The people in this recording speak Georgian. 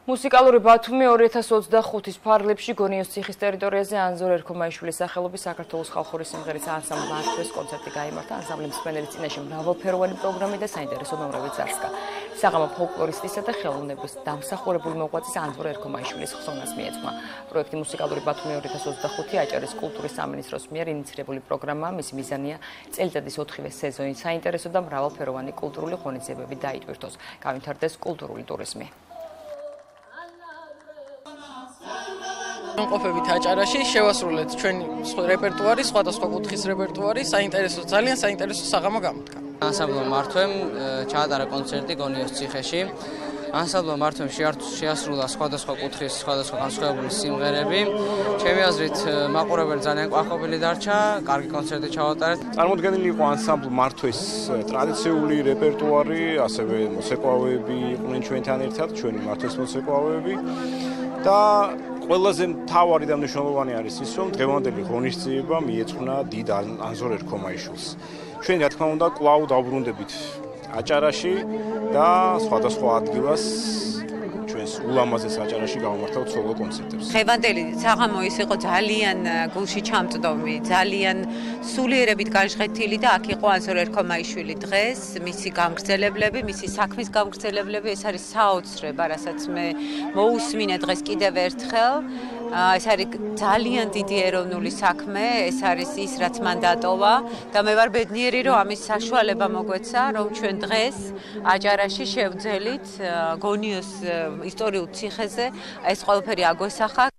მუსიკალური ბათუმი 2025-ის ფარგლებში გონიოს ციხის ტერიტორიაზე ანზორ ერქომაიშვილის სახელობის საქართველოს ხალხური სიმღერის ანსამბლ „არქვის“ კონცერტი გაიმართა. ანსამბლის მსმენელის წინაშე მრავალფეროვანი პროგრამი და საინტერესო ნომრები წარსდგა. საღამო ფოლკლორისტისა და ხელოვნების დამსახურებული მოღვაწის ანზორ ერქომაიშვილის ხსოვნას მიეძღვნა. პროექტი მუსიკალური ბათუმი 2025 აჭარის კულტურის სამინისტროს მიერ ინიციირებული პროგრამაა. მისი მიზანია წელიწადის 4-ვე სეზონით საინტერესო და მრავალფეროვანი კულტურული ღონისძიებები დაიტვირთოს, გავითარდეს კულტურული ტურიზმი. ყოფებით აჭარაში შევასრულეთ ჩვენი რეპერტუარი, სხვადასხვა კუთხის რეპერტუარი, ძალიან საინტერესო საღამო გამოდგა. ანსამბლ მართვემ ჩაატარა კონცერტი გონიოს ციხეში. ანსამბლ მართვემ შეასრულა სხვადასხვა კუთხის, სხვადასხვა განსხვავებული სიმღერები. ჩემი აზრით, მაყურებელი ძალიან ყვაყობილი დარჩა, კარგი კონცერტი ჩავატარეთ. წარმოდგენილი იყო ანსამბლ მართვეს ტრადიციული რეპერტუარი, ასევე მოცეკვავეები იყვნენ ჩვენთან ერთად, ჩვენი მართვეს მოცეკვავეები და ყველაზე მთავარი და მნიშვნელოვანი არის ის, რომ დღევანდელი ღონისძიება მიეძღვნა დიდ ანზორ ერქომაიშვილს. ჩვენ რა თქმა უნდა კვლავ დავბრუნდებით აჭარაში და სხვადასხვა ადგილას ჩვენს ულამაზეს აჭარაში გავმართავთ სოლო კონცერტებს. დღევანდელი საღამო ის იყო ძალიან გულში ჩამწდომი, ძალიან სულიერებით გაჟღეთილი და აქ იყო ანზორ ერქომაიშვილი დღეს, მისი გამგრძელებლები, მისი საქმის გამგრძელებლები, ეს არის საოცრება, რასაც მე მოусმინე დღეს კიდევ ერთხელ. ეს არის ძალიან დიდი ეროვნული საქმე, ეს არის ის, რაც მან დატოვა და მე ვარ ბედნიერი, რომ ამის საშუალება მოგვეცა, რომ ჩვენ დღეს აჭარაში შევძელით გონიოს ისტორიულ ციხეზე ეს ყველაფერი აგვესახა,